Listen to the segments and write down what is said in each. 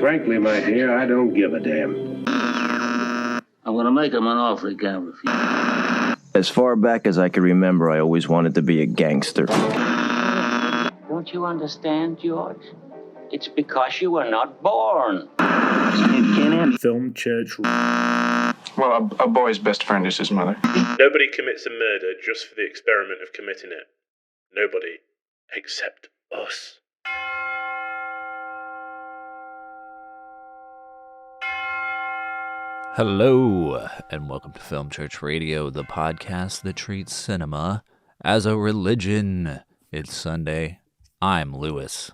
Frankly, my dear, I don't give a damn. I'm gonna make him an offer he can't refuse. As far back as I can remember, I always wanted to be a gangster. Don't you understand, George? It's because you were not born. Film church. Well, a boy's best friend is his mother. Nobody commits a murder just for the experiment of committing it. Nobody. Except us. Hello, and welcome to Film Church Radio, the podcast that treats cinema as a religion. It's Sunday. I'm Lewis.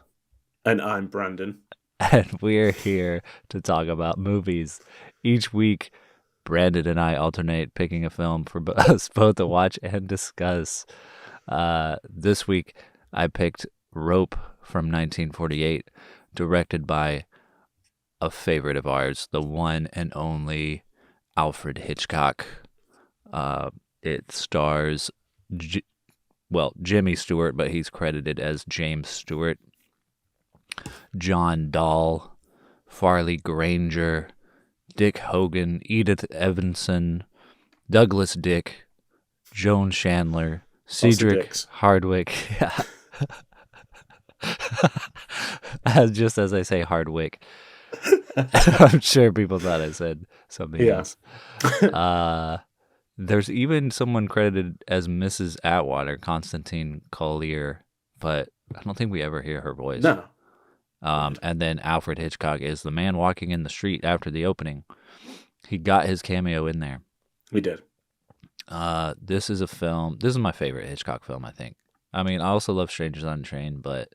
And I'm Brandon. And we're here to talk about movies. Each week, Brandon and I alternate picking a film for us both to watch and discuss. This week, I picked Rope from 1948, directed by a favorite of ours, the one and only Alfred Hitchcock. It stars, Jimmy Stewart, but he's credited as James Stewart, John Dahl, Farley Granger, Dick Hogan, Edith Evanson, Douglas Dick, Joan Chandler, Cedric Hardwick. Just as I say Hardwick. I'm sure people thought I said something else. There's even someone credited as Mrs. Atwater, Constantine Collier, but I don't think we ever hear her voice. No. And then Alfred Hitchcock is the man walking in the street after the opening. He got his cameo in there. We did. This is a film. This is my favorite Hitchcock film, I think. I mean, I also love Strangers on a Train, but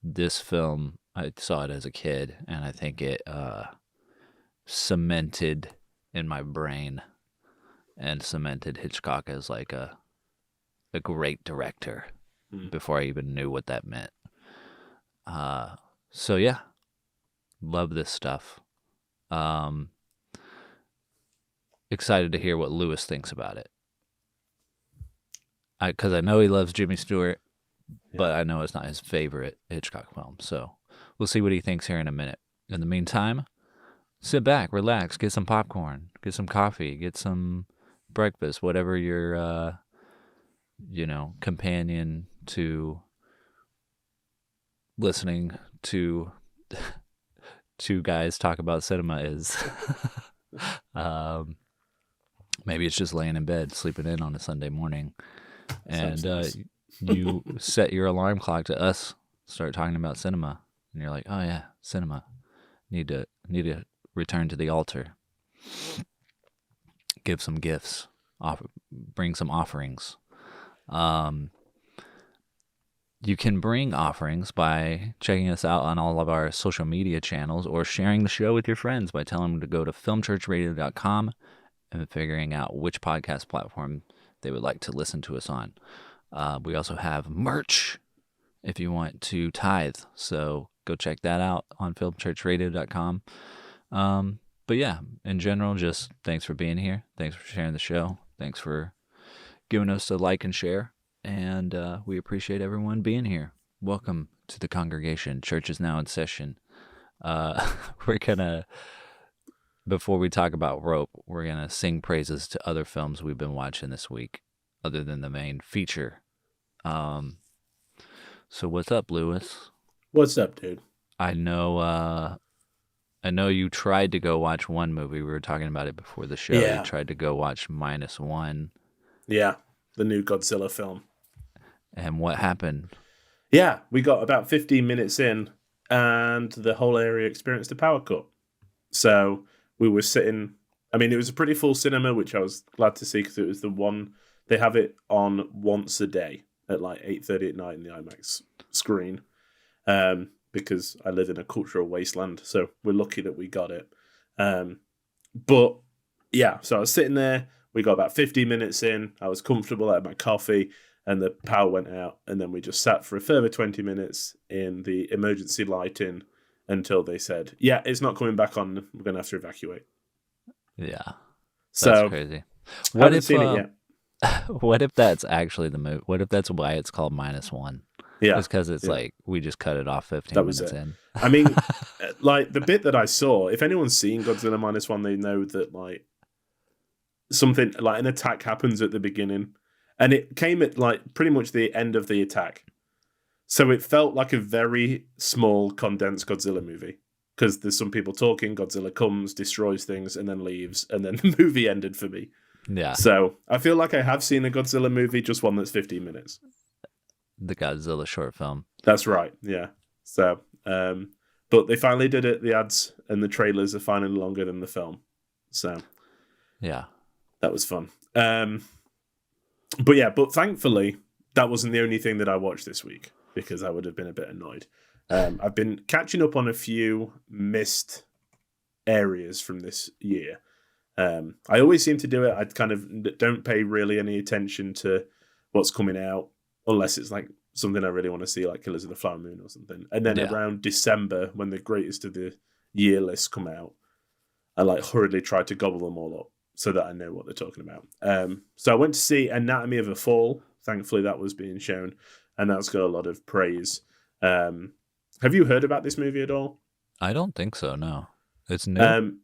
this film, I saw it as a kid, and I think it cemented in my brain and cemented Hitchcock as like a great director before I even knew what that meant. So yeah, love this stuff. Excited to hear what Lewis thinks about it. Because I know he loves Jimmy Stewart, but I know it's not his favorite Hitchcock film. So we'll see what he thinks here in a minute. In the meantime, sit back, relax, get some popcorn, get some coffee, get some breakfast, whatever your, companion to listening to two guys talk about cinema is. Maybe it's just laying in bed, sleeping in on a Sunday morning. And you set your alarm clock to us start talking about cinema, and you're like, "Oh yeah, cinema. Need to return to the altar. Give some gifts. Bring some offerings." You can bring offerings by checking us out on all of our social media channels or sharing the show with your friends by telling them to go to filmchurchradio.com and figuring out which podcast platform they would like to listen to us on. We also have merch if you want to tithe, so go check that out on filmchurchradio.com. But yeah, in general, just thanks for being here. Thanks for sharing the show. Thanks for giving us a like and share. And we appreciate everyone being here. Welcome to the congregation. Church is now in session. We're going to, before we talk about Rope, we're going to sing praises to other films we've been watching this week, other than the main feature. So what's up, Lewis? What's up, dude? I know you tried to go watch one movie. We were talking about it before the show. Yeah. You tried to go watch -1. Yeah, the new Godzilla film. And what happened? Yeah, we got about 15 minutes in, and the whole area experienced a power cut. So we were sitting... I mean, it was a pretty full cinema, which I was glad to see, because it was the one... They have it on once a day at like 8:30 at night in the IMAX screen, because I live in a cultural wasteland, so we're lucky that we got it. But yeah, so I was sitting there, we got about 15 minutes in, I was comfortable, I had my coffee, and the power went out, and then we just sat for a further 20 minutes in the emergency lighting until they said, yeah, it's not coming back on, we're going to have to evacuate. Yeah, so that's crazy. What haven't seen it yet. What if that's actually the movie? What if that's why it's called -1? Yeah, It's because it's yeah. like we just cut it off 15 That was minutes it. in. I mean, like the bit that I saw, if anyone's seen Godzilla -1, they know that like something like an attack happens at the beginning, and it came at like pretty much the end of the attack. So it felt like a very small, condensed Godzilla movie. Because there's some people talking, Godzilla comes, destroys things, and then leaves, and then the movie ended for me. Yeah. So I feel like I have seen a Godzilla movie, just one that's 15 minutes. The Godzilla short film. That's right, yeah. So, but they finally did it. The ads and the trailers are finally longer than the film. So, Yeah. that was fun. But thankfully, that wasn't the only thing that I watched this week, because I would have been a bit annoyed. I've been catching up on a few missed areas from this year. I always seem to do it. I kind of don't pay really any attention to what's coming out unless it's like something I really want to see, like Killers of the Flower Moon or something. And then around December, when the greatest of the year lists come out, I like hurriedly try to gobble them all up so that I know what they're talking about. So I went to see Anatomy of a Fall. Thankfully, that was being shown, and that's got a lot of praise. Have you heard about this movie at all? I don't think so, no. It's new?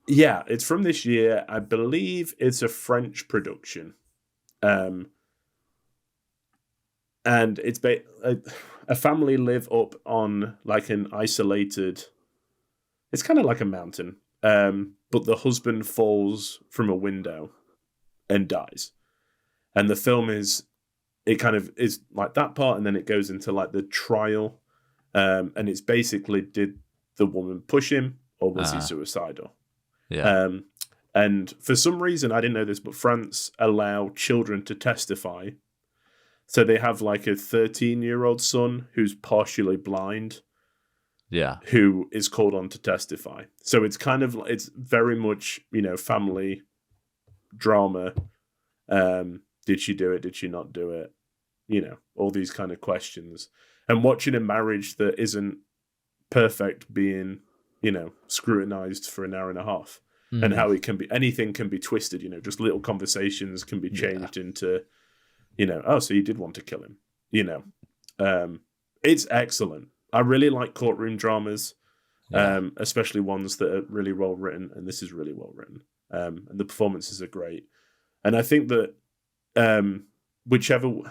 Yeah, it's from this year. I believe it's a French production. And it's a family live up on like an isolated... It's kind of like a mountain. But the husband falls from a window and dies. And the film is like that part, and then it goes into like the trial. And it's basically, did the woman push him, or was he suicidal? Yeah. And for some reason, I didn't know this, but France allow children to testify. So they have like a 13-year-old son who's partially blind, Yeah. who is called on to testify. So it's kind of, it's very much, family drama. Did she do it? Did she not do it? All these kind of questions. And watching a marriage that isn't perfect being, scrutinized for an hour and a half, and how it can be, anything can be twisted, just little conversations can be changed into, oh, so you did want to kill him, it's excellent. I really like courtroom dramas, especially ones that are really well written, and this is really well written. And the performances are great. And I think that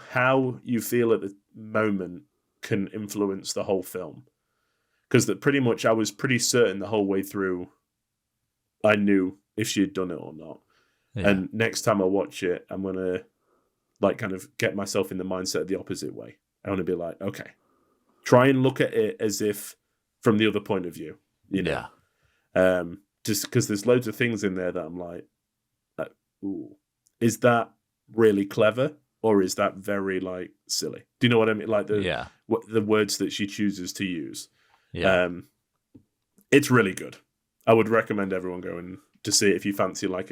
how you feel at the moment can influence the whole film. Because that pretty much I was pretty certain the whole way through I knew if she had done it or not. Yeah. And next time I watch it, I'm going to like kind of get myself in the mindset the opposite way. I want to be like, okay, try and look at it as if from the other point of view, Yeah. Just because there's loads of things in there that I'm like, ooh, is that really clever? Or is that very like silly? Do you know what I mean? Like the words that she chooses to use. Yeah. It's really good. I would recommend everyone going to see it if you fancy like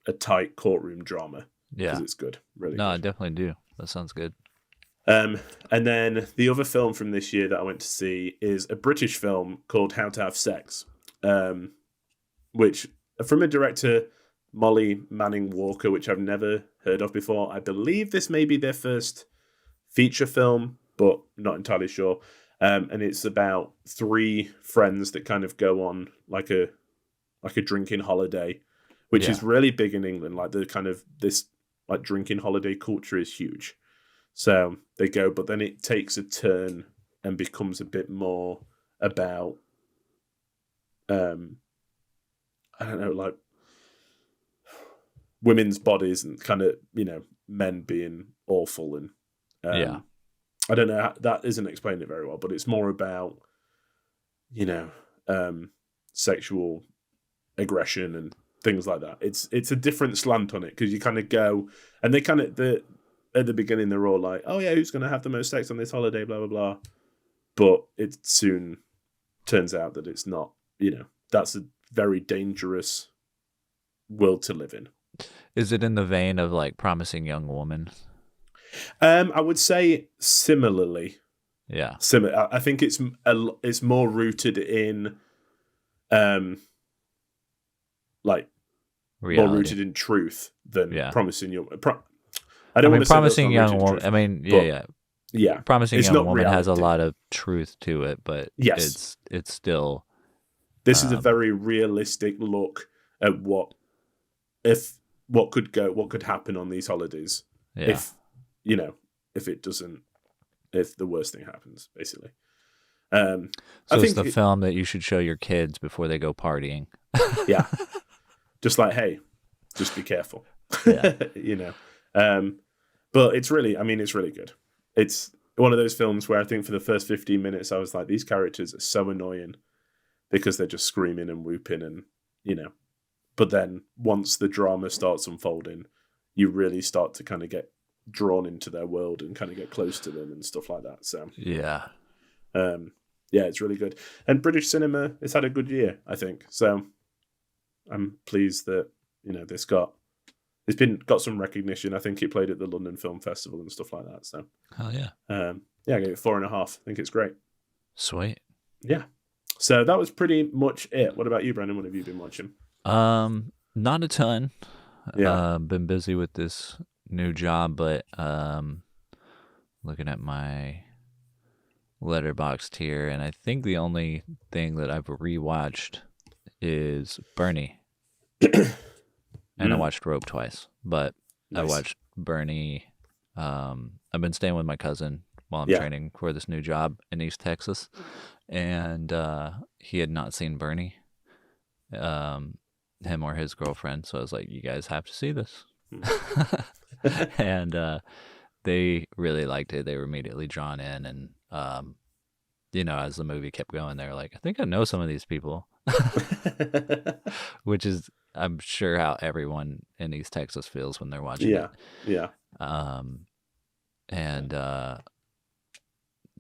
a tight courtroom drama. Yeah. Because it's good. Really No, good. I definitely do. That sounds good. And then the other film from this year that I went to see is a British film called How to Have Sex, which from a director, Molly Manning Walker, which I've never heard of before. I believe this may be their first feature film, but not entirely sure. And it's about 3 friends that kind of go on like a drinking holiday, which is really big in England. Like the kind of this like drinking holiday culture is huge. So they go, but then it takes a turn and becomes a bit more about, I don't know, like women's bodies and kind of, men being awful. And I don't know, that isn't explaining it very well, but it's more about, sexual aggression and things like that. It's a different slant on it because you kind of go, and they kind of, at the beginning, they're all like, oh yeah, who's going to have the most sex on this holiday, blah, blah, blah. But it soon turns out that it's not, that's a very dangerous world to live in. Is it in the vein of like Promising Young Woman? I would say similarly. Yeah. Similar. I think it's more rooted in, like, reality. More rooted in truth than Promising Young. I mean, Promising Young Woman. I mean, Yeah, Promising it's Young not Woman has a reality. lot of truth to it, but Yes. it's still This is a very realistic look at what could happen on these holidays yeah. if the worst thing happens, basically. So I it's think the film that you should show your kids before they go partying. yeah, just like, hey, just be careful. Yeah. But it's really good. It's one of those films where I think for the first 15 minutes I was like, these characters are so annoying because they're just screaming and whooping and but then once the drama starts unfolding, you really start to kind of get drawn into their world and kind of get close to them and stuff like that. So Yeah. it's really good. And British cinema has had a good year, I think. So I'm pleased that it's got some recognition. I think it played at the London Film Festival and stuff like that. So Hell yeah. I gave it 4.5. I think it's great. Sweet. Yeah. So that was pretty much it. What about you, Brandon? What have you been watching? Not a ton. Yeah. Been busy with this new job, but looking at my Letterboxd here, and I think the only thing that I've rewatched is Bernie. And I watched Rope twice, but I Nice. watched Bernie. I've been staying with my cousin while I'm Yeah. training for this new job in East Texas, and he had not seen Bernie, him or his girlfriend. So I was like, "You guys have to see this," and they really liked it. They were immediately drawn in, and as the movie kept going, they were like, "I think I know some of these people," which is, I'm sure, how everyone in East Texas feels when they're watching Yeah. it. Yeah.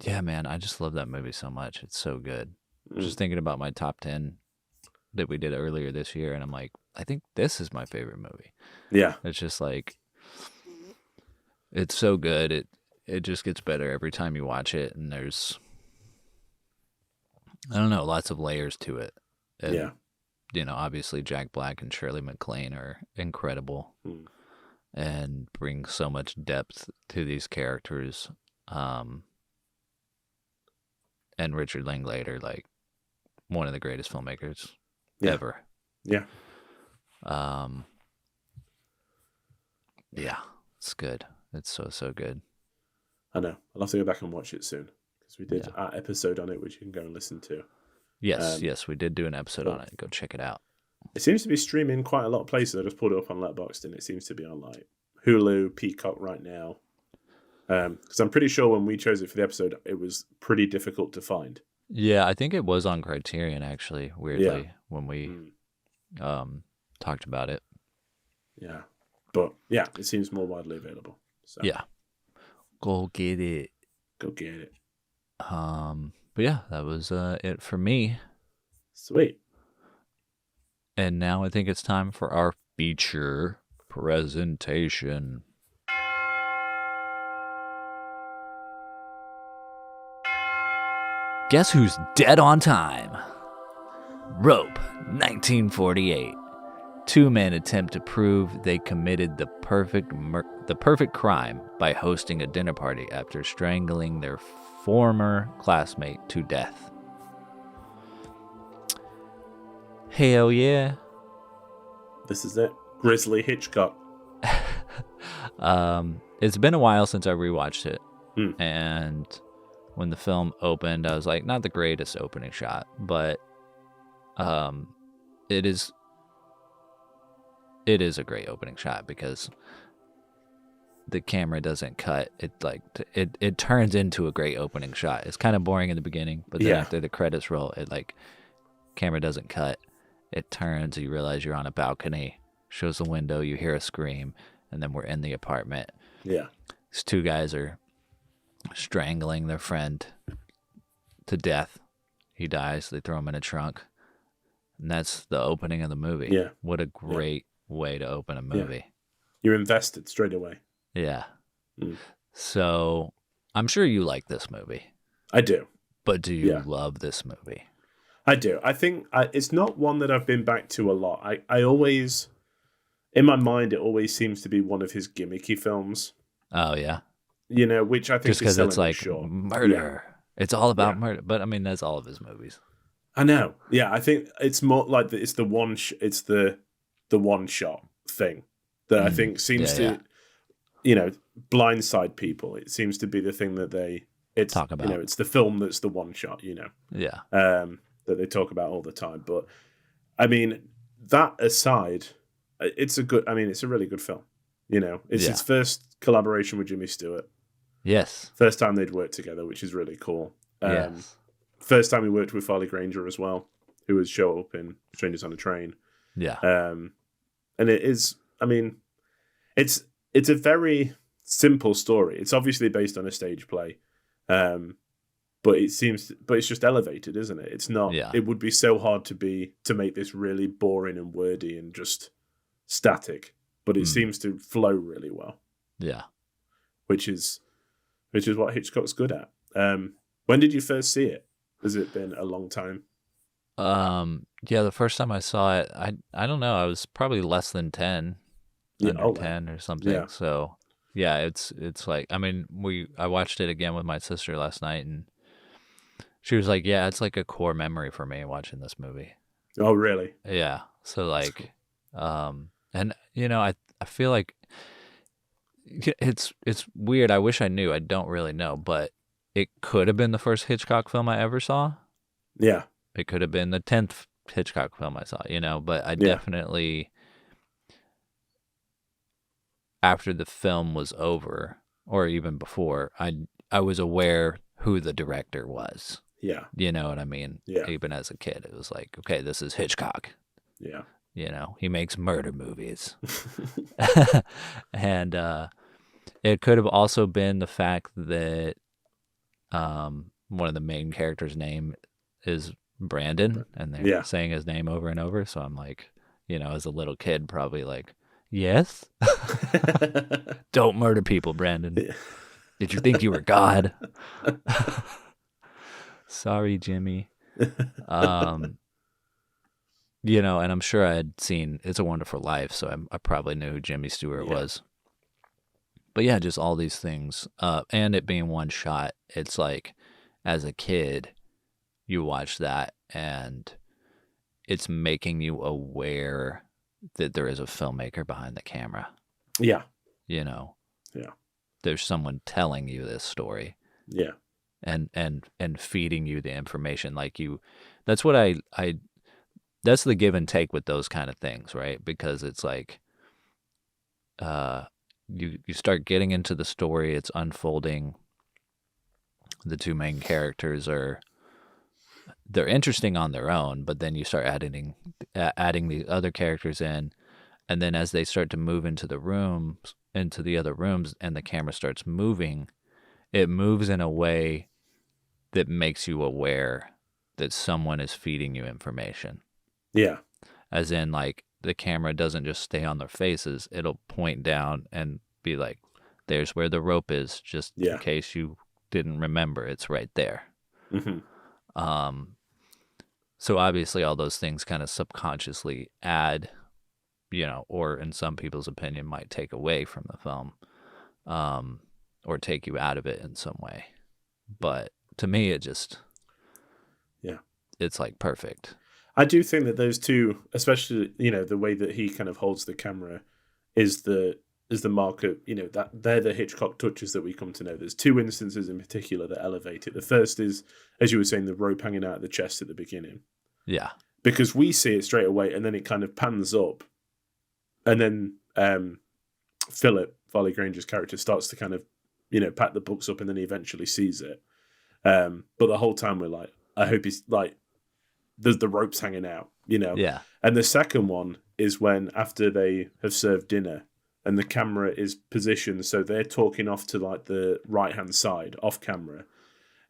Yeah, man, I just love that movie so much. It's so good. Mm. Just thinking about my top 10 that we did earlier this year, and I'm like, I think this is my favorite movie. Yeah. It's just like, it's so good. It just gets better every time you watch it, and there's, I don't know, lots of layers to it. And, Yeah. Obviously Jack Black and Shirley MacLaine are incredible and bring so much depth to these characters. And Richard Linklater, like, one of the greatest filmmakers ever. Yeah. Yeah, it's good. It's so good. I know. I'll have to go back and watch it soon because we did Yeah. our episode on it, which you can go and listen to. Yes, we did do an episode cool. on it. Go check it out. It seems to be streaming quite a lot of places. I just pulled it up on Letterboxd and it seems to be on like Hulu, Peacock right now. Because I'm pretty sure when we chose it for the episode, it was pretty difficult to find. Yeah, I think it was on Criterion, actually, weirdly, when we talked about it. Yeah. But yeah, it seems more widely available. So Yeah. Go get it. go get it. But yeah, that was it for me. Sweet. And now I think it's time for our feature presentation. Guess who's dead on time? Rope, 1948. Two men attempt to prove they committed the perfect crime by hosting a dinner party after strangling their former classmate to death. Hell yeah. This is it. Grizzly Hitchcock. It's been a while since I rewatched it. Hmm. And when the film opened, I was like, not the greatest opening shot, but it is a great opening shot because the camera doesn't cut. It turns into a great opening shot. It's kind of boring in the beginning, but then Yeah. after the credits roll, camera doesn't cut. It turns, you realize you're on a balcony, shows the window, you hear a scream, and then we're in the apartment. Yeah. These two guys are strangling their friend to death. He dies. They throw him in a trunk. And that's the opening of the movie. Yeah. What a great way to open a movie. You're invested straight away. Yeah. Mm. So I'm sure you like this movie, I do. but do you Yeah. love this movie? I do. I think it's not one that I've been back to a lot. I always, in my mind, it always seems to be one of his gimmicky films. Oh, yeah. you know, which I think Just is because selling it's it like short. murder. It's all about Yeah. murder. But I mean, that's all of his movies. I know. Yeah, I think it's more like it's the one. It's the one shot thing that I think seems to, you know, blindside people. It seems to be the thing that it's Talk about. You know, it's the film that's the one shot. You know, Yeah. that they talk about all the time. But I mean, that aside, it's a really good film. You know, it's his first collaboration with Jimmy Stewart. Yes. First time they'd worked together, which is really cool. Yes. First time he worked with Farley Granger as well, who would show up in Strangers on a Train. Yeah. And it is, I mean, it's a very simple story. It's obviously based on a stage play, but it's just elevated, isn't it? It's not. Yeah. It would be so hard to make this really boring and wordy and just static, but it seems to flow really well. Yeah. Which is what Hitchcock's good at. When did you first see it? Has it been a long time? Yeah, the first time I saw it, I don't know, I was probably less than 10, under 10 or something. Yeah. So yeah, it's like, I mean, I watched it again with my sister last night, and she was like, yeah, it's like a core memory for me watching this movie. Oh, really? Yeah. So like, and you know, I feel like it's weird. I wish I knew. I don't really know, but it could have been the first Hitchcock film I ever saw. Yeah. It could have been the 10th Hitchcock film I saw, you know, but I definitely, after the film was over, or even before, I was aware who the director was. Yeah. You know what I mean? Yeah. Even as a kid, it was like, okay, this is Hitchcock. Yeah. You know, he makes murder movies. And it could have also been the fact that one of the main characters' name is Brandon, and they're saying his name over and over. So I'm like, you know, as a little kid, probably like, yes, don't murder people, Brandon. Did you think you were God? Sorry, Jimmy. You know, and I'm sure I had seen It's a Wonderful Life, so I probably knew who Jimmy Stewart was. But yeah, just all these things. And it being one shot, it's like, as a kid, you watch that and it's making you aware that there is a filmmaker behind the camera. Yeah. You know? Yeah. There's someone telling you this story. Yeah. And feeding you the information. Like that's what that's the give and take with those kind of things, right? Because it's like, you start getting into the story, it's unfolding. The two main characters they're interesting on their own, but then you start adding the other characters in, and then as they start to move into the other rooms, and the camera starts moving, it moves in a way that makes you aware that someone is feeding you information. Yeah. As in, like, the camera doesn't just stay on their faces, it'll point down and be like, there's where the rope is, just in case you didn't remember, it's right there. Mm-hmm. So obviously all those things kind of subconsciously add, you know, or in some people's opinion might take away from the film, or take you out of it in some way. But to me, it just, it's like perfect. I do think that those two, especially, you know, the way that he kind of holds the camera is the mark of, you know, that they're the Hitchcock touches that we come to know. There's two instances in particular that elevate it. The first is, as you were saying, the rope hanging out of the chest at the beginning. Yeah. Because we see it straight away, and then it kind of pans up, and then Philip, Farley Granger's character, starts to kind of, you know, pack the books up, and then he eventually sees it. But the whole time we're like, I hope he's like, there's the ropes hanging out, you know? Yeah. And the second one is when, after they have served dinner, and the camera is positioned so they're talking off to like the right-hand side, off camera,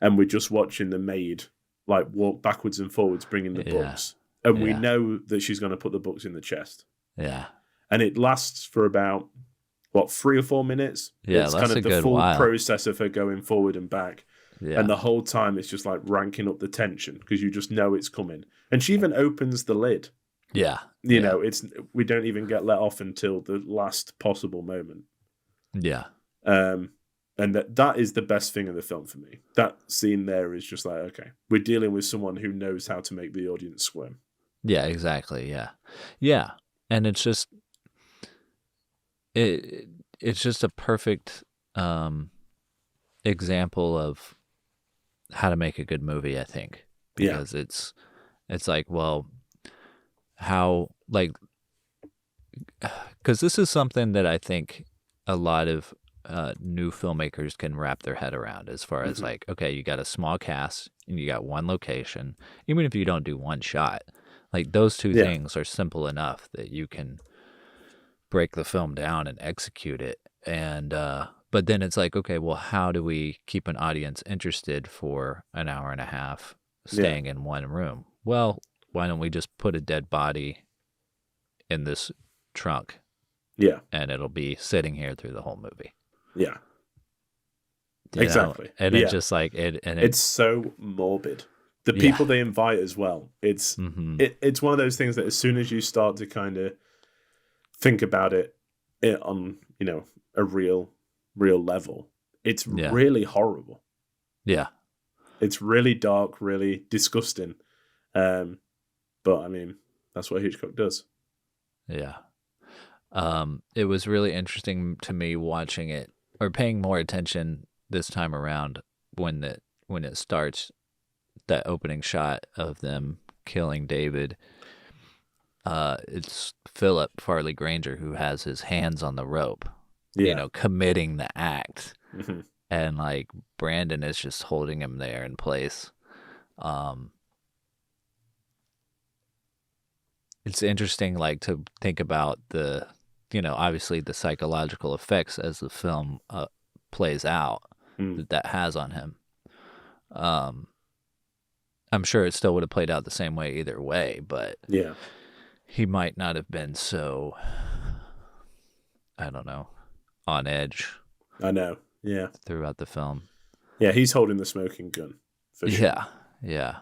and we're just watching the maid like walk backwards and forwards bringing the books. And we know that she's going to put the books in the chest. Yeah. And it lasts for about, 3 or 4 minutes? Yeah, it's that's kind of a the good full while. process of her going forward and back. Yeah. And the whole time it's just like ranking up the tension because you just know it's coming. And she even opens the lid. Yeah. You know, we don't even get let off until the last possible moment. Yeah. And that is the best thing of the film for me. That scene there is just like, okay, we're dealing with someone who knows how to make the audience squirm. Yeah, exactly. Yeah. Yeah. And it's just it's just a perfect example of how to make a good movie, I think. Yeah. Because it's like, well, how, like, because this is something that I think a lot of new filmmakers can wrap their head around, as far as like, okay, you got a small cast and you got one location, even if you don't do one shot, like those two Yeah. things are simple enough that you can break the film down and execute it. And but then it's like, okay, well, how do we keep an audience interested for an hour and a half staying in one room? Well, why don't we just put a dead body in this trunk Yeah. and it'll be sitting here through the whole movie? Yeah. You know? Exactly. And Yeah. it's just like It's so morbid. The Yeah. people they invite as well. It's Mhm. it's one of those things that as soon as you start to kind of think about it on, you know, a real level, it's Yeah. really horrible. Yeah. It's really dark, really disgusting. But I mean, that's what Hitchcock does. Yeah. It was really interesting to me watching it, or paying more attention this time around when it starts, that opening shot of them killing David. It's Philip Farley Granger who has his hands on the rope, Yeah. you know, committing the act. hmm And like Brandon is just holding him there in place. It's interesting, like, to think about the, you know, obviously the psychological effects as the film plays out that has on him. I'm sure it still would have played out the same way either way, but Yeah. he might not have been so, I don't know, on edge I know. Yeah. throughout the film. Yeah, he's holding the smoking gun. For sure. Yeah, yeah,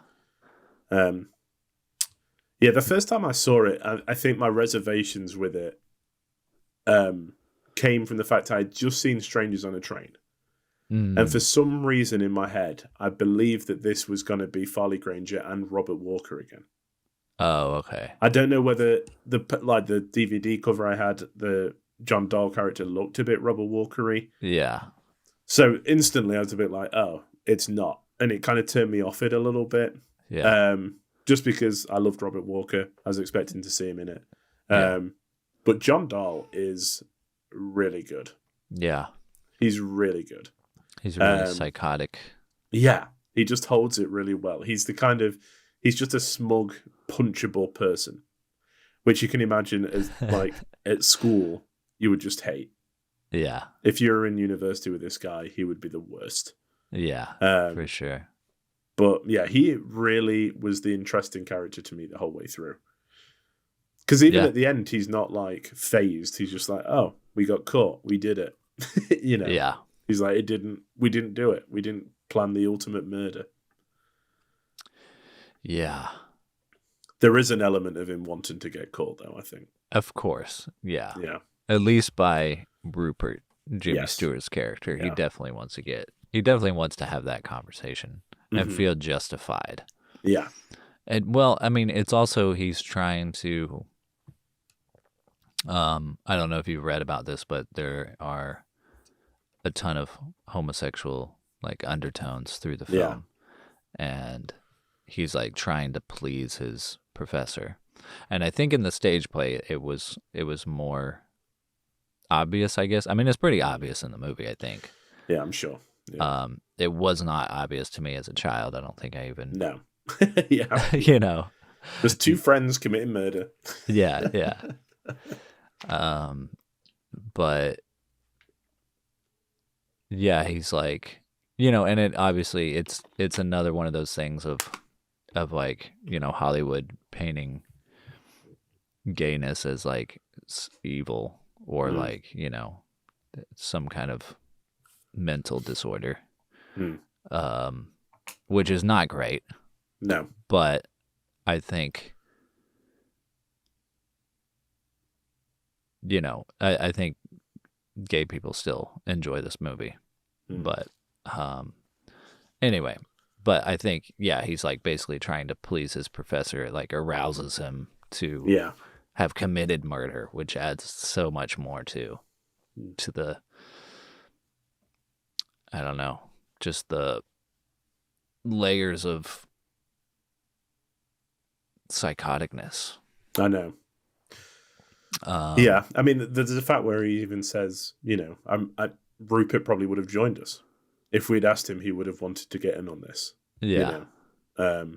Yeah, the first time I saw it, I think my reservations with it came from the fact I had just seen Strangers on a Train. And for some reason in my head, I believed that this was going to be Farley Granger and Robert Walker again. Oh, okay. I don't know whether the DVD cover I had, the John Dahl character looked a bit Robert Walker-y. Yeah, So instantly I was a bit like, oh, it's not. And it kind of turned me off it a little bit. yeah, Just because I loved Robert Walker. I was expecting to see him in it. Yeah. But John Dahl is really good. yeah. He's really good. He's really psychotic. Yeah, he just holds it really well. He's just a smug, punchable person, which you can imagine as like at school you would just hate. Yeah, If you were in university with this guy, he would be the worst. yeah, Um, for sure. But yeah, he really was the interesting character to me the whole way through. Because even Yeah. at the end, he's not like phased. He's just like, oh, we got caught. We did it. You know? Yeah, He's like, we didn't do it. We didn't plan the ultimate murder. yeah. There is an element of him wanting to get caught, though, I think. Of course. Yeah. Yeah. At least by Rupert, Jimmy Yes. Stewart's character. He Yeah. definitely wants to have that conversation and Mhm. feel justified. Yeah. And well, I mean, it's also, he's trying to, I don't know if you've read about this, but there are a ton of homosexual like undertones through the Yeah. film. And he's like trying to please his professor. And I think in the stage play it was more obvious, I guess. I mean, it's pretty obvious in the movie, I think. Yeah, I'm sure. Yeah. It was not obvious to me as a child. I don't think I even No. Yeah. you know. There's two friends committing murder. Yeah, yeah. But yeah, he's like, you know, and it obviously it's another one of those things of like, you know, Hollywood painting gayness as like evil or like, you know, some kind of mental disorder. Which is not great, No. but I think, you know, I think gay people still enjoy this movie. But anyway, but I think, yeah, he's like basically trying to please his professor. It like arouses him to Yeah. have committed murder, which adds so much more to the, I don't know, just the layers of psychoticness. I know. Yeah, I mean, there's a fact where he even says, you know, Rupert probably would have joined us if we'd asked him. He would have wanted to get in on this. Yeah, You know?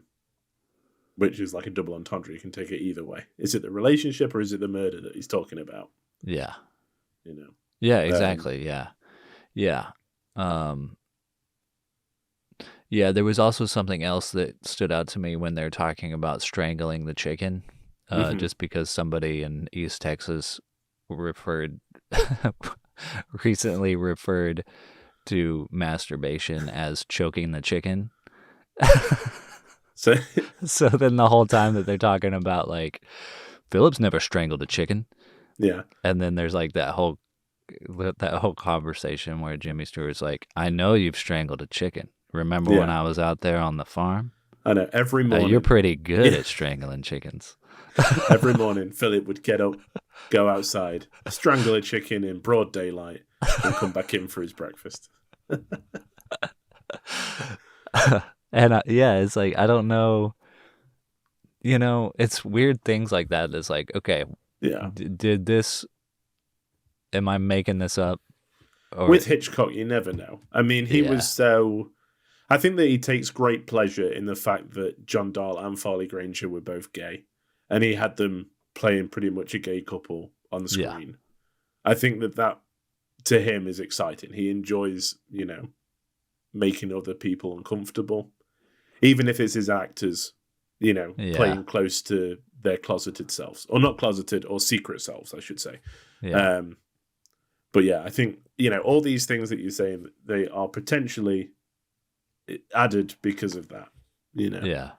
Which is like a double entendre. You can take it either way. Is it the relationship or is it the murder that he's talking about? yeah, You know. yeah, exactly. Yeah. Yeah, there was also something else that stood out to me when they're talking about strangling the chicken, just because somebody in East Texas recently referred to masturbation as choking the chicken. So So then the whole time that they're talking about like Phillips never strangled a chicken, yeah, and then there's like that whole conversation where Jimmy Stewart's like, "I know you've strangled a chicken. Remember when I was out there on the farm? I know. Every morning, You're pretty good at strangling chickens." every morning, Philip would get up, go outside, strangle a chicken in broad daylight, and come back in for his breakfast. And yeah, it's like, I don't know, you know, it's weird things like that. It's like, okay, Yeah. did this? Am I making this up? Or, With Hitchcock, you never know. I mean, he Yeah. was so. I think that he takes great pleasure in the fact that John Dahl and Farley Granger were both gay, and he had them playing pretty much a gay couple on the Yeah. screen. I think that to him is exciting. He enjoys, you know, making other people uncomfortable, even if it's his actors, you know, Yeah. playing close to their closeted selves, or not closeted, or secret selves, I should say. yeah, But yeah, I think, you know, all these things that you're saying, they are potentially added because of that, you know. yeah,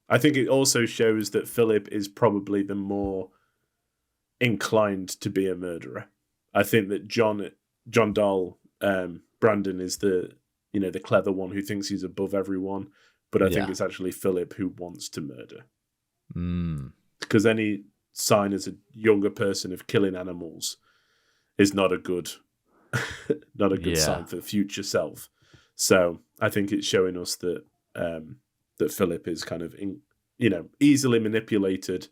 I think it also shows that Philip is probably the more inclined to be a murderer. I think that John Dahl, Brandon is the, you know, the clever one who thinks he's above everyone, but I think Yeah. it's actually Philip who wants to murder. mm, Because any sign as a younger person of killing animals is not a good Yeah. sign for the future self. So I think it's showing us that that Philip is kind of easily manipulated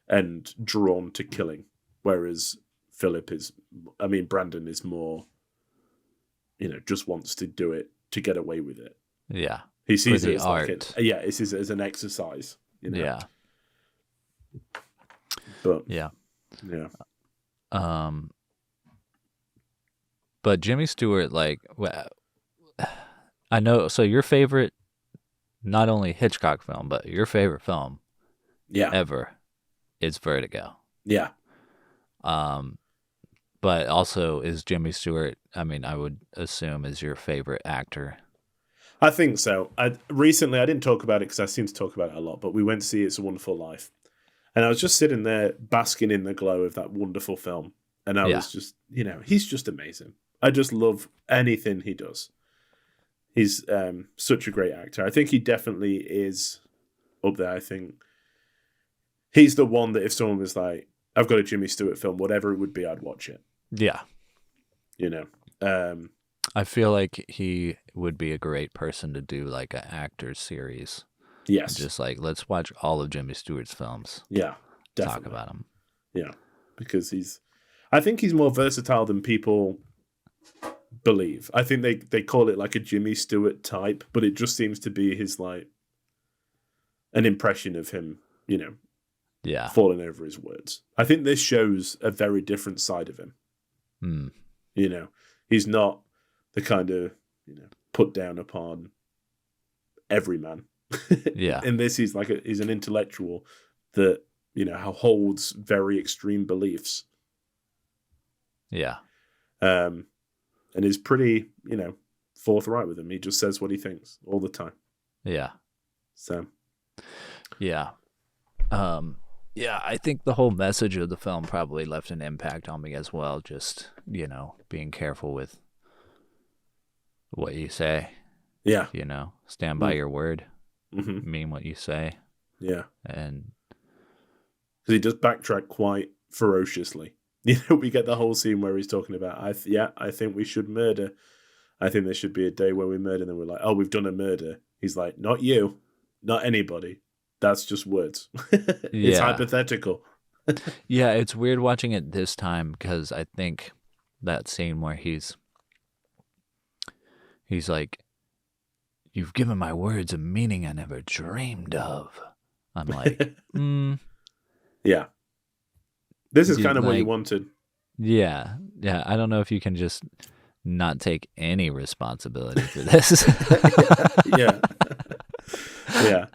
and drawn to killing, whereas Brandon is more, you know, just wants to do it to get away with it. yeah, He sees the it as like art. he sees it as an exercise. You know? yeah, But yeah. yeah. But Jimmy Stewart, like, I know. So your favorite, not only Hitchcock film, but your favorite film Yeah. ever is Vertigo. Yeah. But also is Jimmy Stewart, I mean, I would assume is your favorite actor. I think so. Recently, I didn't talk about it because I seem to talk about it a lot, but we went to see It's a Wonderful Life. And I was just sitting there basking in the glow of that wonderful film. And I was just, you know, he's just amazing. I just love anything he does. He's such a great actor. I think he definitely is up there. I think he's the one that if someone was like, I've got a Jimmy Stewart film, whatever it would be, I'd watch it. Yeah. You know? I feel like he would be a great person to do like an actor's series. Yes. Just like, let's watch all of Jimmy Stewart's films. Yeah, definitely. Talk about him. Yeah, because I think he's more versatile than people believe. I think they call it like a Jimmy Stewart type, but it just seems to be his like an impression of him, you know, Yeah. falling over his words. I think this shows a very different side of him. Mm. You know, he's not the kind of, you know, put down upon everyman. Yeah. In this, he's an intellectual that, you know, holds very extreme beliefs. Yeah. And is pretty, you know, forthright with them. He just says what he thinks all the time. Yeah. So, Yeah. Yeah, I think the whole message of the film probably left an impact on me as well. Just, you know, being careful with what you say. Yeah. You know, stand by your word, Mm-hmm. mean what you say, Yeah. and Because he does backtrack quite ferociously. You know, we get the whole scene where he's talking about, I think we should murder. I think there should be a day where we murder. And then we're like, oh, we've done a murder. He's like, not you, not anybody. That's just words. It's Yeah. hypothetical. yeah, it's weird watching it this time because I think that scene where he's like, "You've given my words a meaning I never dreamed of." I'm like, Yeah. This is You kind of what you like- wanted. yeah. I don't know if you can just not take any responsibility for this. Yeah. Yeah.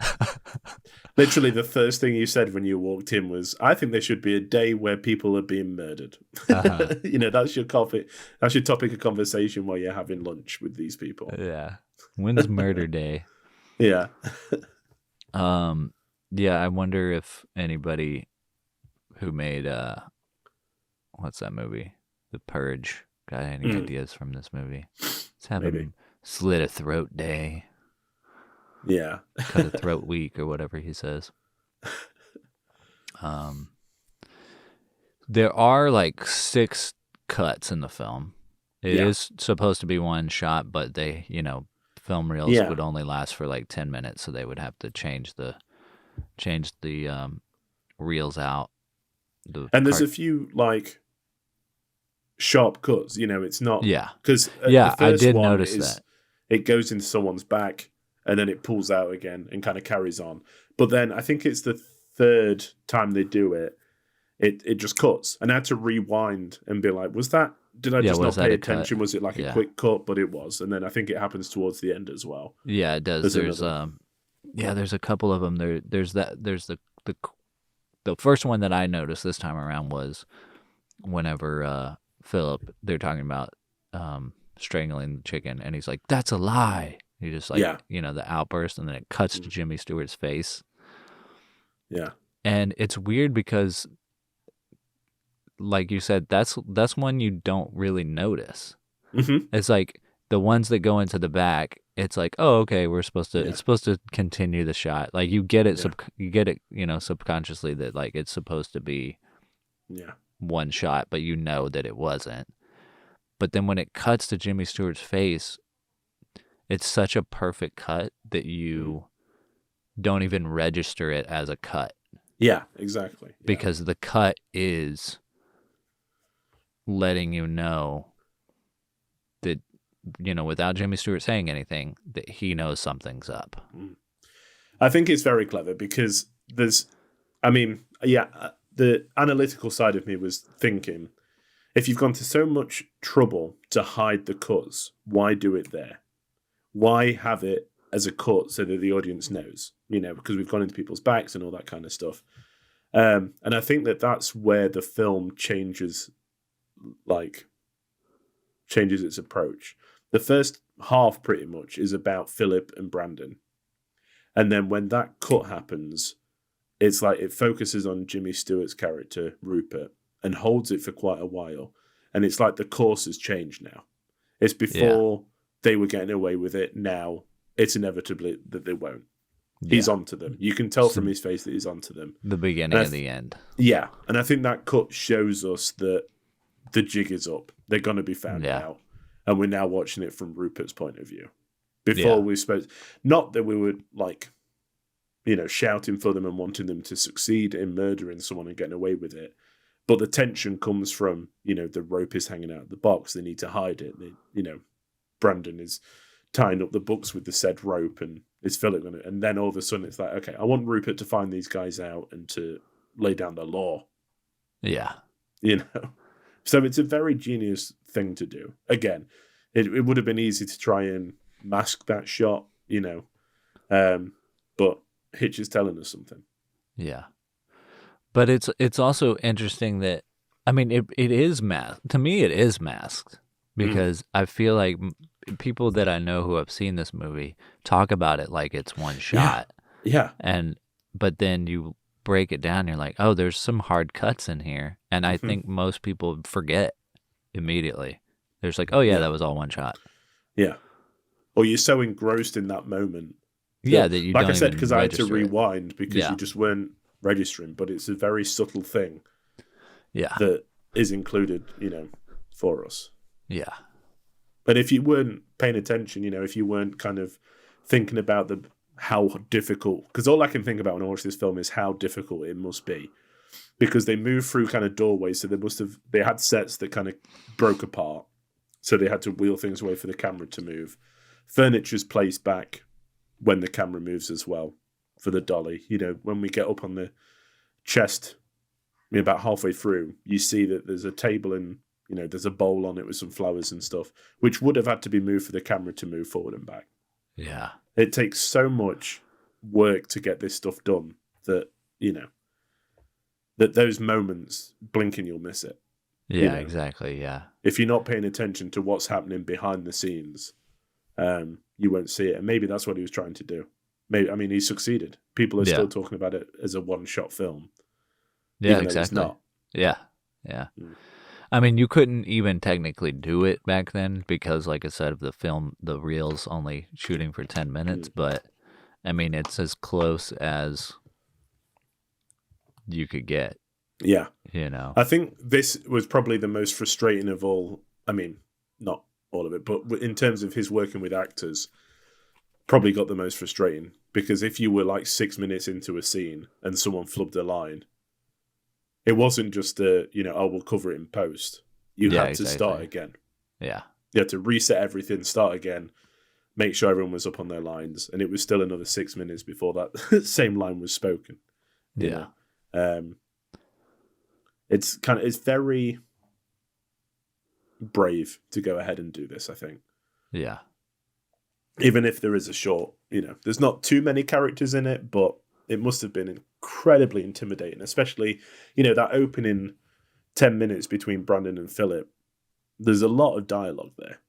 Literally, the first thing you said when you walked in was, I think there should be a day where people are being murdered. Uh-huh. You know, that's your topic. That's your topic of conversation while you're having lunch with these people. Yeah. When's murder day? Yeah. Yeah, I wonder if anybody who made what's that movie? The Purge got any ideas from this movie. Let's have Maybe. him slit a throat day, Yeah. cut a throat week, or whatever he says. There are like 6 cuts in the film. It is Yeah. supposed to be one shot, but they, film reels Yeah. would only last for like 10 minutes, so they would have to change the reels out. And there's a few, like, sharp cuts. You know, it's not. Yeah. Because Yeah, the first I did one notice is, that. It goes into someone's back and then it pulls out again and kind of carries on. But then I think it's the third time they do it, it just cuts. And I had to rewind and be like, did I just not was that pay a cut? attention? Was it like a Yeah. quick cut? But it was. And then I think it happens towards the end as well. Yeah, it does. There's There's a couple of them. There's the first one that I noticed this time around was whenever Philip, they're talking about strangling the chicken, and he's like, "That's a lie." He just like, Yeah. the outburst, and then it cuts to Jimmy Stewart's face. Yeah. And it's weird because, like you said, that's one you don't really notice. Mm-hmm. It's like the ones that go into the back. It's like, oh, okay, we're supposed to. Yeah. It's supposed to continue the shot. Like you get it. Yeah. You get it. Subconsciously that like it's supposed to be Yeah. one shot, but you know that it wasn't. But then when it cuts to Jimmy Stewart's face, it's such a perfect cut that you don't even register it as a cut Yeah, exactly. Yeah. because the cut is letting you know that, without Jimmy Stewart saying anything, that he knows something's up. I think it's very clever because the analytical side of me was thinking, if you've gone to so much trouble to hide the cuts, why do it there? Why have it as a cut so that the audience knows? Because we've gone into people's backs and all that kind of stuff. And I think that's where the film changes its approach. The first half pretty much is about Philip and Brandon. And then when that cut happens, it's like it focuses on Jimmy Stewart's character, Rupert, and holds it for quite a while. And it's like the course has changed now. It's before they were getting away with it. Now it's inevitably that they won't. He's onto them. You can tell from his face that he's onto them. The beginning and the end. Yeah. And I think that cut shows us that the jig is up. They're going to be found out. And we're now watching it from Rupert's point of view. Before we spoke, not that we were shouting for them and wanting them to succeed in murdering someone and getting away with it. But the tension comes from, the rope is hanging out of the box. They need to hide it. Brandon is tying up the books with the said rope, and is Philip going to? And then all of a sudden it's like, okay, I want Rupert to find these guys out and to lay down the law. Yeah. So it's a very genius thing to do. Again, it would have been easy to try and mask that shot, but Hitch is telling us something. Yeah. But it's also interesting that, it is masked. To me, it is masked because I feel like people that I know who have seen this movie talk about it like it's one shot. Yeah. But then you break it down, you're like, oh, there's some hard cuts in here. And I think most people forget immediately. There's like, oh, yeah, that was all one shot. Yeah. or you're so engrossed in that moment. Yeah, that you like don't I said, even because I had to register it. rewind because Yeah. you just weren't registering. But it's a very subtle thing Yeah, that is included, for us. yeah, But if you weren't paying attention, if you weren't kind of thinking about how difficult, because all I can think about when I watch this film is how difficult it must be, because they move through kind of doorways, so they had sets that kind of broke apart, so they had to wheel things away for the camera to move. Furniture's placed back when the camera moves as well for the dolly. When we get up on the chest, about halfway through, you see that there's a table and there's a bowl on it with some flowers and stuff, which would have had to be moved for the camera to move forward and back. yeah, It takes so much work to get this stuff done that, that those moments, blinking, you'll miss it. yeah, exactly, yeah, If you're not paying attention to what's happening behind the scenes, you won't see it. And maybe that's what he was trying to do. He succeeded. People are still talking about it as a one-shot film. yeah, even though it's exactly. not. Yeah, yeah. Mm. I mean, you couldn't even technically do it back then because, like I said, the reel's only shooting for 10 minutes. But I mean, it's as close as you could get. Yeah. I I think this was probably the most frustrating of all. I mean, not all of it, but in terms of his working with actors, probably got the most frustrating, because if you were like 6 minutes into a scene and someone flubbed a line, it wasn't just we'll cover it in post. You had to start again. Yeah. You had to reset everything, start again, make sure everyone was up on their lines, and it was still another 6 minutes before that same line was spoken. Yeah. It's very brave to go ahead and do this, I think. Yeah. Even if there is a short, there's not too many characters in it, but it must have been incredibly intimidating, especially, that opening 10 minutes between Brandon and Philip. There's a lot of dialogue there.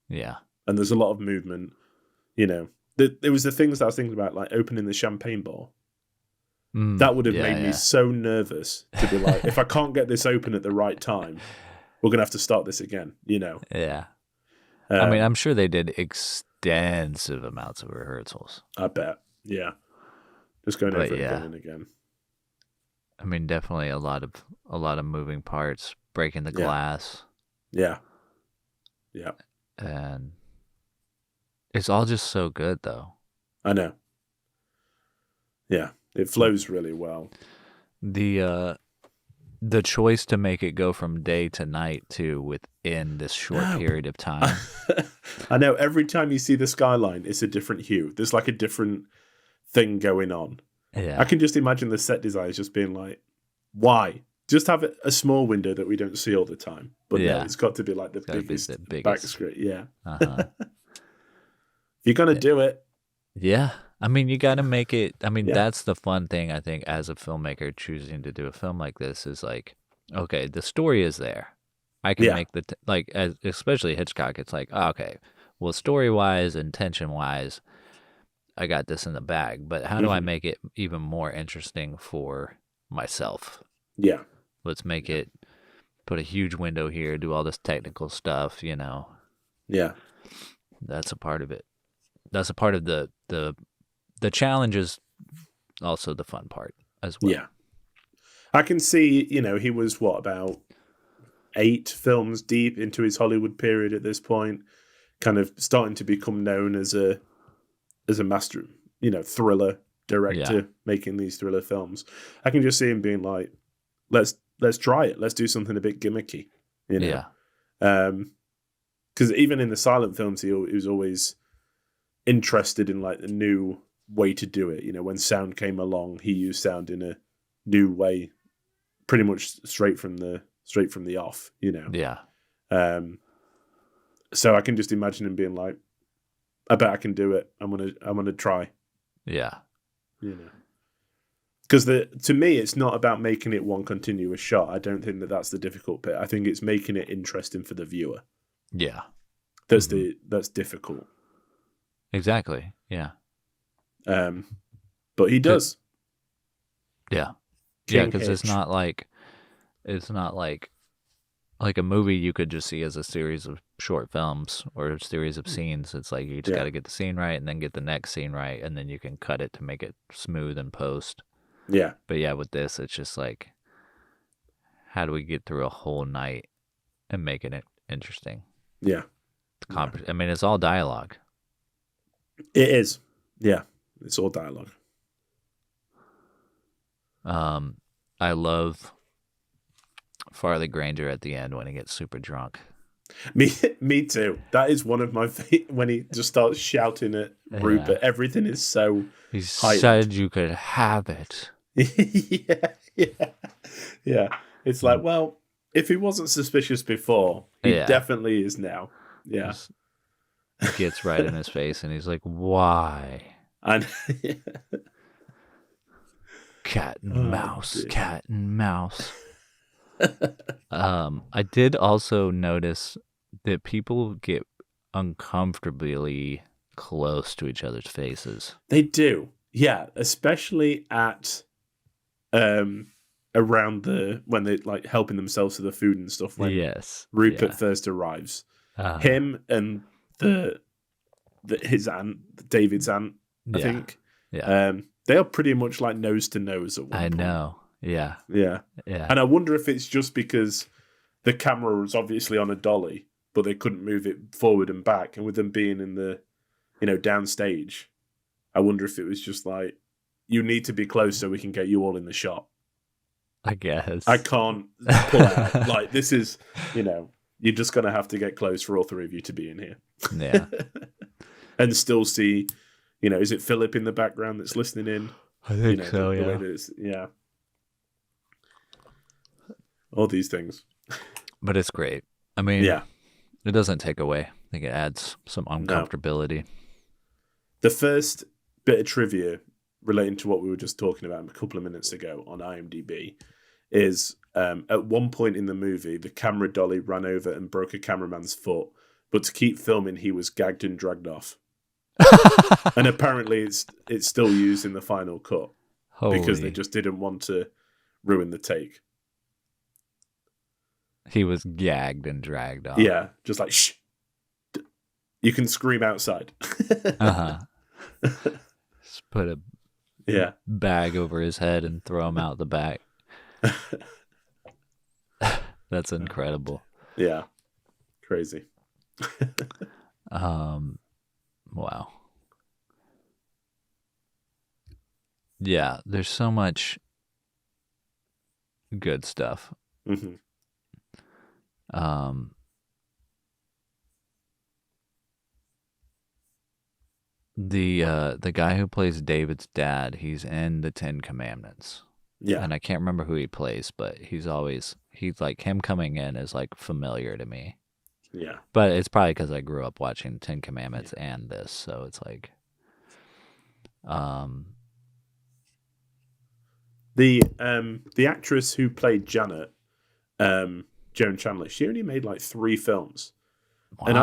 Yeah. And there's a lot of movement. There was the things that I was thinking about, like opening the champagne bottle. That would have made me so nervous to be like, if I can't get this open at the right time, we're going to have to start this again, Yeah. I mean, I'm sure they did extensive amounts of rehearsals. I bet. Yeah. Just going over it again and again. I mean, definitely a lot of moving parts, breaking the glass. Yeah. Yeah. And it's all just so good, though. I know. Yeah. It flows really well. The choice to make it go from day to night too within this short period of time. I know. Every time you see the skyline, it's a different hue. There's like a different thing going on. Yeah. I can just imagine the set designers just being like, why? Just have a small window that we don't see all the time. But no, it's got to be like the biggest back screen. Yeah. Uh-huh. If you're going to do it. Yeah. I mean, you got to make it. I mean, that's the fun thing, I think, as a filmmaker choosing to do a film like this is like, okay, the story is there. I can make especially Hitchcock, it's like, okay, well, story-wise and tension-wise, I got this in the bag. But how do I make it even more interesting for myself? Yeah. Let's make it, put a huge window here, do all this technical stuff, Yeah. That's a part of it. That's a part of the challenge is also the fun part as well. Yeah. I can see, he was about 8 films deep into his Hollywood period at this point, kind of starting to become known as a master, thriller director making these thriller films. I can just see him being like, let's try it. Let's do something a bit gimmicky, Yeah. Because even in the silent films, he was always interested in like a new way to do it. When sound came along, he used sound in a new way, pretty much straight from the off. Yeah. So I can just imagine him being like, I bet I can do it. I'm gonna try. Yeah. Because to me, it's not about making it one continuous shot. I don't think that's the difficult bit. I think it's making it interesting for the viewer. Yeah. That's difficult. Exactly. Yeah. But he does. Yeah. King because Hitch. it's not like, like a movie you could just see as a series of short films or a series of scenes. It's like you just got to get the scene right and then get the next scene right, and then you can cut it to make it smooth in post. Yeah. But yeah, with this, it's just like, how do we get through a whole night and making it interesting? Yeah. I mean, it's all dialogue. It is. Yeah. It's all dialogue. I love Farley Granger at the end when he gets super drunk. Me too. That is one of my when he just starts shouting at Rupert. Everything is so He heightened. said you could have it. yeah. It's like, well, if he wasn't suspicious before, he Yeah. definitely is now. Yeah. He gets right in his face and he's like, why? And Cat and Oh, mouse, dear. cat and mouse. I did also notice that people get uncomfortably close to each other's faces. they do. Yeah, especially at around when they're like helping themselves to the food and stuff when Yes. Rupert first arrives. Yeah. Him and his aunt, David's aunt, I Yeah. think. Yeah. They are pretty much like nose to nose at one I point. know. Yeah. Yeah. Yeah. And I wonder if it's just because the camera was obviously on a dolly, but they couldn't move it forward and back. And with them being in the, downstage, I wonder if it was just like, you need to be close so we can get you all in the shot. I guess. I can't pull out. Like, this is, you're just going to have to get close for all three of you to be in here. Yeah. And still see, is it Philip in the background that's listening in? I think The way that it's, yeah. All these things. But it's great. I mean, Yeah. it doesn't take away. I think it adds some uncomfortability. The first bit of trivia relating to what we were just talking about a couple of minutes ago on IMDb is at one point in the movie, the camera dolly ran over and broke a cameraman's foot, but to keep filming, he was gagged and dragged off. And apparently it's still used in the final cut because they just didn't want to ruin the take. He was gagged and dragged off. Yeah, just like, shh. You can scream outside. Uh-huh. Just put a Yeah. bag over his head and throw him out the back. That's incredible. Yeah. Crazy. Wow. Yeah, there's so much good stuff. hmm The guy who plays David's dad, he's in the Ten Commandments. Yeah. And I can't remember who he plays, but he's like, him coming in is like familiar to me. Yeah. But it's probably because I grew up watching Ten Commandments and this, so it's like, The actress who played Janet, Joan Chandler, she only made like 3 films. wow. And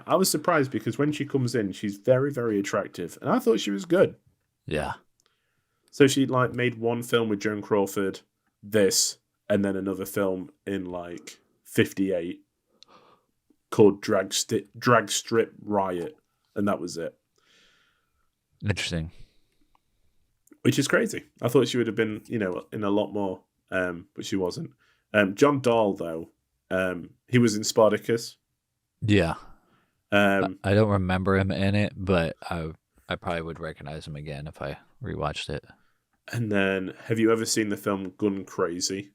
I was surprised because when she comes in, she's very, very attractive. And I thought she was good. Yeah. So she like made one film with Joan Crawford, this, and then another film in like 58 called Drag Strip Riot. And that was it. Interesting. Which is crazy. I thought she would have been, in a lot more, but she wasn't. John Dahl, though, he was in Spartacus. Yeah. I I don't remember him in it, but I probably would recognize him again if I rewatched it. And then, have you ever seen the film Gun Crazy?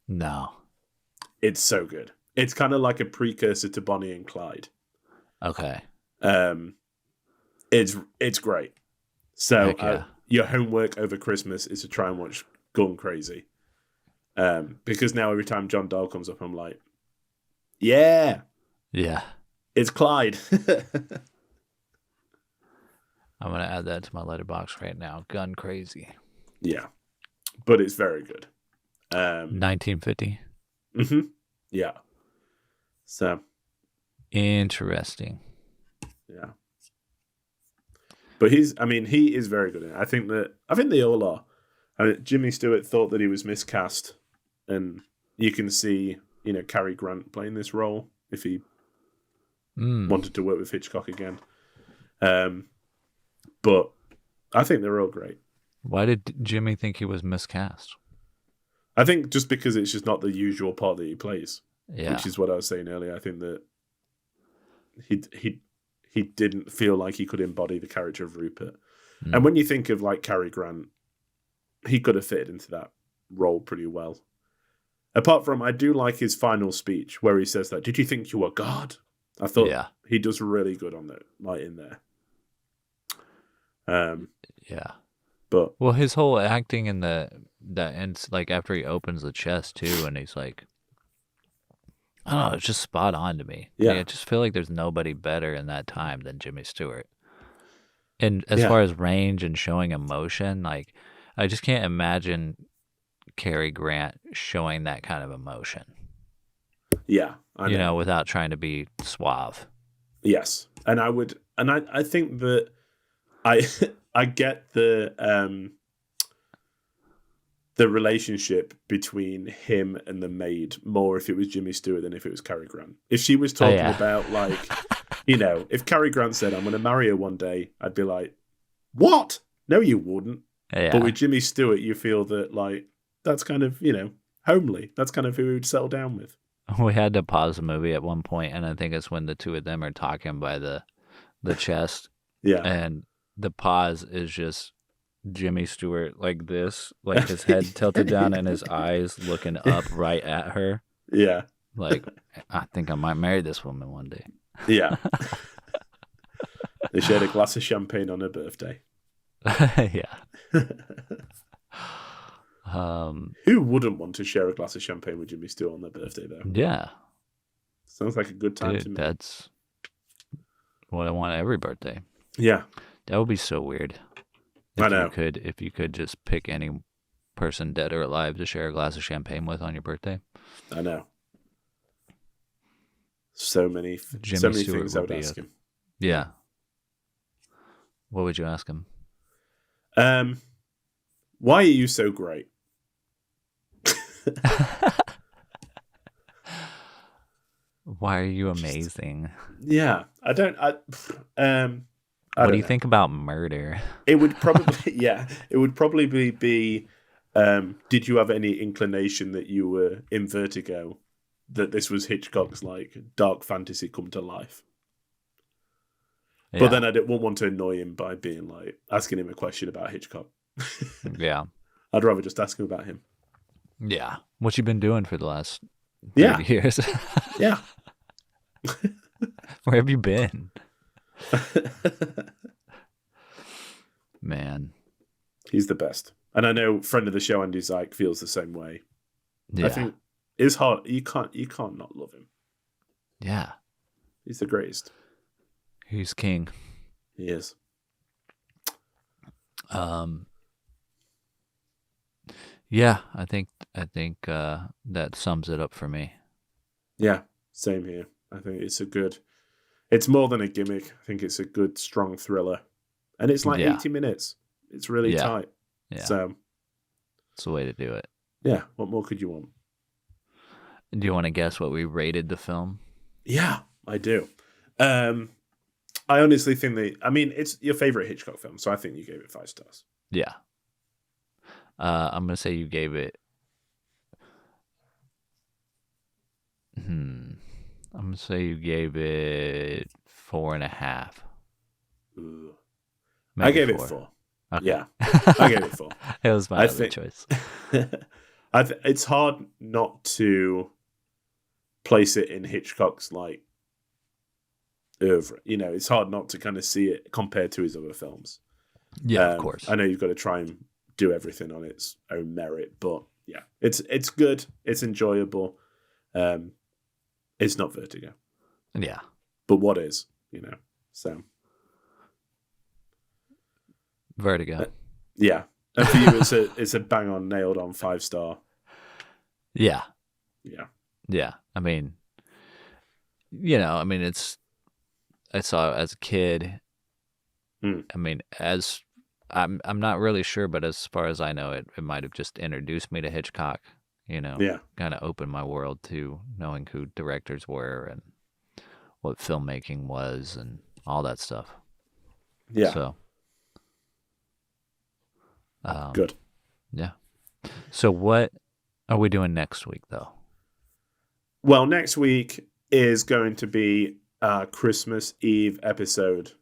No. It's so good. It's kind of like a precursor to Bonnie and Clyde. Okay. It's great. So Heck yeah. your homework over Christmas is to try and watch Gun Crazy. Because now every time John Dahl comes up, I'm like, yeah, Yeah. it's Clyde. I'm going to add that to my letterbox right now. Gun Crazy. Yeah, but it's very good. 1950. Yeah. So, Interesting. yeah. But he is very good in it. I think they all are. Jimmy Stewart thought that he was miscast, and you can see Cary Grant playing this role if he Mm. wanted to work with Hitchcock again. But I think they're all great. Why did Jimmy think he was miscast? I think just because it's just not the usual part that he plays, Yeah. which is what I was saying earlier. I think that he didn't feel like he could embody the character of Rupert. Mm. And when you think of like Cary Grant, he could have fitted into that role pretty well. Apart from, I do like his final speech where he says that, "Did you think you were God?" I thought Yeah. he does really good on that, like in there. Yeah. But Well, his whole acting in that ends like after he opens the chest too, and he's like, I don't know, it's just spot on to me. Yeah. Like, I just feel like there's nobody better in that time than Jimmy Stewart. And as Yeah. far as range and showing emotion, like I just can't imagine Cary Grant showing that kind of emotion. yeah, I know. Without trying to be suave. Yes, and I think that I get the relationship between him and the maid more if it was Jimmy Stewart than if it was Cary Grant. If she was talking about like, if Cary Grant said, "I'm going to marry her one day," I'd be like, "What? No, you wouldn't." Yeah. But with Jimmy Stewart, you feel that like that's kind of homely. That's kind of who he would settle down with. We had to pause the movie at one point, and I think it's when the two of them are talking by the chest, Yeah, and the pause is just Jimmy Stewart like this, like his head tilted down and his eyes looking up right at her. yeah, Like, I think I might marry this woman one day. yeah. They shared a glass of champagne on her birthday. Yeah. Who wouldn't want to share a glass of champagne with Jimmy Stewart on their birthday, though? Yeah. Sounds like a good time to Dude, me. that's what I want every birthday. Yeah, That would be so weird. I know. If you could just pick any person, dead or alive, to share a glass of champagne with on your birthday. I know. So many Jimmy Stewart things I would would be ask him. Yeah. What would you ask him? Why are you so great? Why are you amazing? Yeah, What do you know. think about murder? It would probably, it would probably be did you have any inclination that you were in Vertigo, that this was Hitchcock's like dark fantasy come to life? Yeah. But then I wouldn't want to annoy him by being like asking him a question about Hitchcock. Yeah. I'd rather just ask him about him. Yeah. What you been doing for the last 30 Yeah. years? Yeah. Where have you been? Man. He's the best. And I know friend of the show Andy Zyke feels the same way. Yeah. I think it's hard. You can't not love him. Yeah. He's the greatest. He's king. He is. Yeah, I think that sums it up for me. Yeah, same here. I think it's more than a gimmick. I think it's a good, strong thriller. And it's like Yeah. 80 minutes. It's really Yeah. tight. Yeah. So, It's the way to do it. yeah, what more could you want? Do you want to guess what we rated the film? Yeah, I do. I honestly think it's your favorite Hitchcock film, so I think you gave it 5 stars. Yeah. I'm gonna say you gave it. I'm gonna say you gave it 4.5. Ooh. Maybe I gave it 4. 4. Okay. Yeah, I gave it 4. It was my I other think- choice. It's hard not to place it in Hitchcock's like oeuvre. It's hard not to kind of see it compared to his other films. Yeah, of course. I know you've got to try and do everything on its own merit, but yeah, it's good. It's enjoyable. It's not Vertigo, Yeah. but what is? So Vertigo. yeah. And for you, it's a bang on, nailed on 5-star. Yeah. Yeah. Yeah. I mean, I saw it as a kid. Mm. I mean, I'm not really sure, but as far as I know, it might have just introduced me to Hitchcock. Yeah. kind of opened my world to knowing who directors were and what filmmaking was and all that stuff. Yeah. So, Good. Yeah. So what are we doing next week, though? Well, next week is going to be our Christmas Eve episode,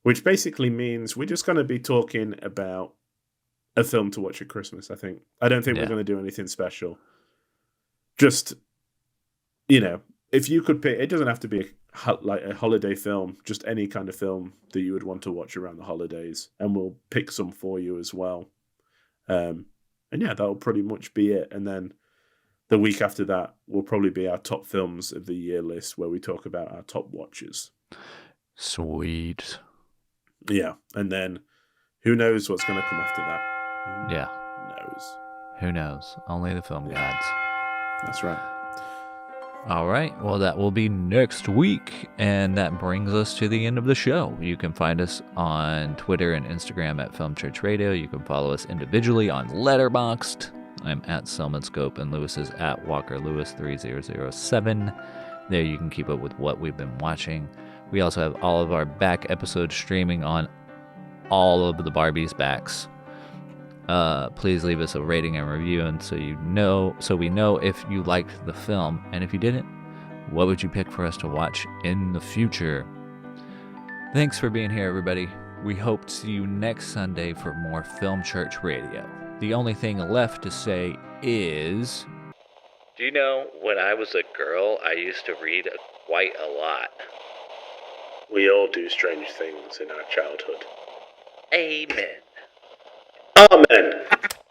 which basically means we're just going to be talking about a film to watch at Christmas, I think. I don't think we're going to do anything special. Just, if you could pick, it doesn't have to be like a holiday film, just any kind of film that you would want to watch around the holidays, and we'll pick some for you as well. And yeah, that'll pretty much be it. And then the week after that will probably be our top films of the year list, where we talk about our top watches. Sweet. Yeah, and then who knows what's going to come after that? Yeah. Who knows? Who knows? Only the film gods. That's right. All right. Well, that will be next week. And that brings us to the end of the show. You can find us on Twitter and Instagram at Film Church Radio. You can follow us individually on Letterboxd. I'm at Selman Scope and Lewis is at Walker Lewis 3007. There you can keep up with what we've been watching. We also have all of our back episodes streaming on all of the Barbie's backs. Please leave us a rating and review, and so we know if you liked the film, and if you didn't, what would you pick for us to watch in the future? Thanks for being here, everybody. We hope to see you next Sunday for more Film Church Radio. The only thing left to say is... Do you know, when I was a girl, I used to read quite a lot. We all do strange things in our childhood. Amen. Amen.